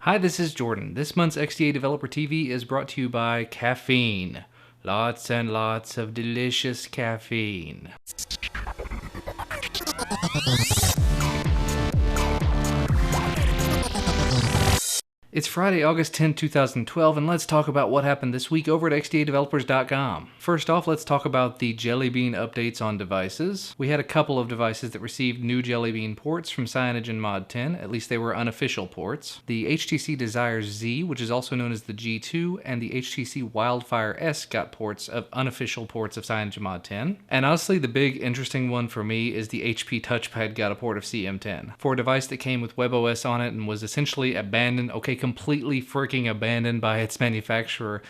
Hi, this is Jordan. This month's XDA Developer TV is brought to you by caffeine. Lots and lots of delicious caffeine. It's Friday, August 10, 2012, and let's talk about what happened this week over at xdadevelopers.com. First off, let's talk about the Jelly Bean updates on devices. We had a couple of devices that received new Jelly Bean ports from CyanogenMod 10, at least they were unofficial ports. The HTC Desire Z, which is also known as the G2, and the HTC Wildfire S got ports of unofficial ports of CyanogenMod 10. And honestly, the big interesting one for me is the HP Touchpad got a port of CM10. For a device that came with WebOS on it and was essentially abandoned, completely freaking abandoned by its manufacturer,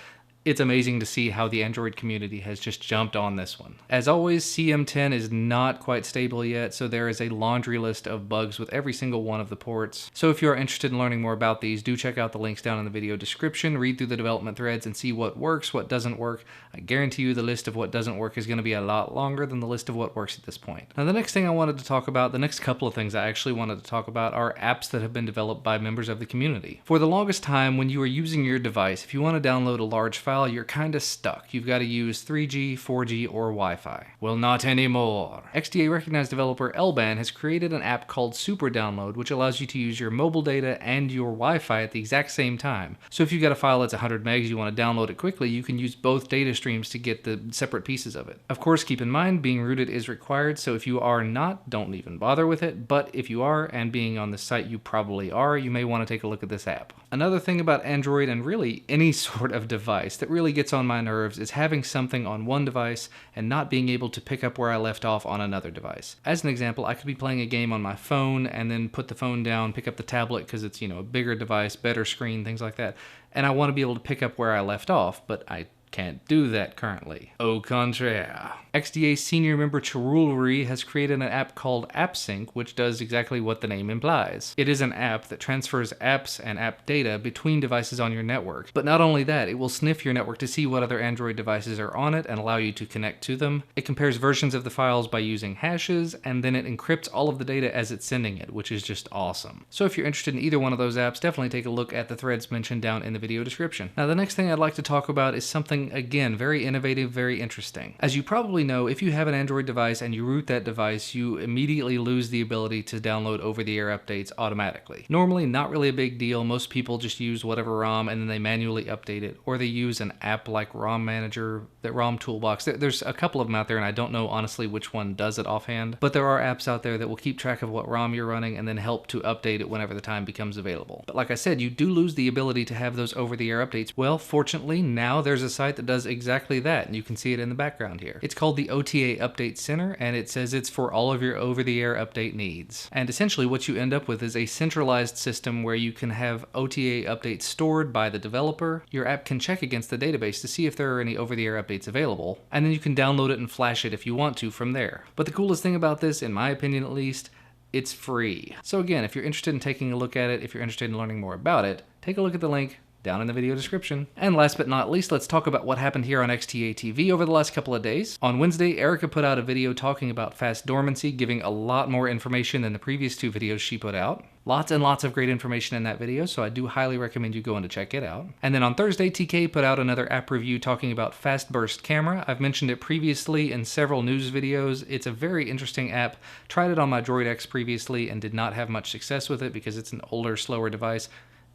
it's amazing to see how the Android community has just jumped on this one. As always, CM10 is not quite stable yet, so there is a laundry list of bugs with every single one of the ports. So if you are interested in learning more about these, do check out the links down in the video description, read through the development threads and see what works, what doesn't work. I guarantee you the list of what doesn't work is going to be a lot longer than the list of what works at this point. Now the next thing I wanted to talk about, the next couple of things I actually wanted to talk about are apps that have been developed by members of the community. For the longest time, when you are using your device, if you want to download a large file, you're kind of stuck. You've got to use 3G, 4G, or Wi-Fi. Well, not anymore. XDA recognized developer Elban has created an app called Super Download, which allows you to use your mobile data and your Wi-Fi at the exact same time. So if you've got a file that's 100 megs, you want to download it quickly, you can use both data streams to get the separate pieces of it. Of course, keep in mind, being rooted is required, so if you are not, don't even bother with it, but if you are, and being on this site you probably are, you may want to take a look at this app. Another thing about Android, and really any sort of device, that really gets on my nerves is having something on one device and not being able to pick up where I left off on another device. As an example, I could be playing a game on my phone and then put the phone down, pick up the tablet because it's, a bigger device, better screen, things like that, and I want to be able to pick up where I left off, but I can't do that currently. Au contraire. XDA senior member Charulri has created an app called AppSync, which does exactly what the name implies. It is an app that transfers apps and app data between devices on your network. But not only that, it will sniff your network to see what other Android devices are on it and allow you to connect to them. It compares versions of the files by using hashes, and then it encrypts all of the data as it's sending it, which is just awesome. So if you're interested in either one of those apps, definitely take a look at the threads mentioned down in the video description. Now the next thing I'd like to talk about is something, again, very innovative, very interesting. As you probably know, if you have an Android device and you root that device, you immediately lose the ability to download over-the-air updates automatically. Normally, not really a big deal. Most people just use whatever ROM and then they manually update it, or they use an app like ROM Manager, that ROM Toolbox. There's a couple of them out there, and I don't know honestly which one does it offhand, but there are apps out there that will keep track of what ROM you're running and then help to update it whenever the time becomes available. But like I said, you do lose the ability to have those over-the-air updates. Well, fortunately, now there's a site that does exactly that, and you can see it in the background here. It's called the OTA Update Center, and it says it's for all of your over-the-air update needs. And essentially what you end up with is a centralized system where you can have OTA updates stored by the developer. Your app can check against the database to see if there are any over-the-air updates available, and then you can download it and flash it if you want to from there. But the coolest thing about this, in my opinion at least, it's free. So again, if you're interested in taking a look at it, if you're interested in learning more about it, take a look at the link down in the video description. And last but not least, let's talk about what happened here on XDA TV over the last couple of days. On Wednesday, Erica put out a video talking about fast dormancy, giving a lot more information than the previous two videos she put out. Lots and lots of great information in that video, so I do highly recommend you go in to check it out. And then on Thursday, TK put out another app review talking about Fast Burst Camera. I've mentioned it previously in several news videos. It's a very interesting app. Tried it on my Droid X previously and did not have much success with it because it's an older, slower device.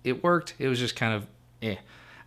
It worked, it was just kind of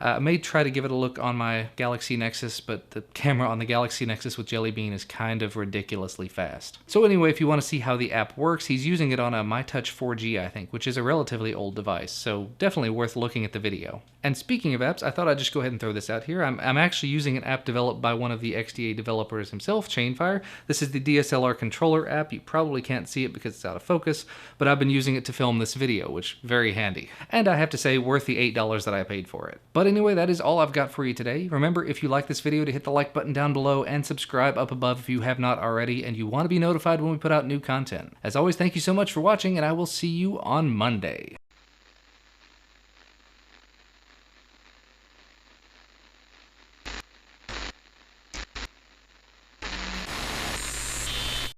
I may try to give it a look on my Galaxy Nexus, but the camera on the Galaxy Nexus with Jelly Bean is kind of ridiculously fast. So anyway, if you want to see how the app works, he's using it on a MyTouch 4G, I think, which is a relatively old device, so definitely worth looking at the video. And speaking of apps, I thought I'd just go ahead and throw this out here. I'm actually using an app developed by one of the XDA developers himself, Chainfire. This is the DSLR controller app. You probably can't see it because it's out of focus, but I've been using it to film this video, which very handy. And I have to say, worth the $8 that I paid for it. But anyway, that is all I've got for you today. Remember, if you like this video, to hit the like button down below and subscribe up above if you have not already and you want to be notified when we put out new content. As always, thank you so much for watching, and I will see you on Monday.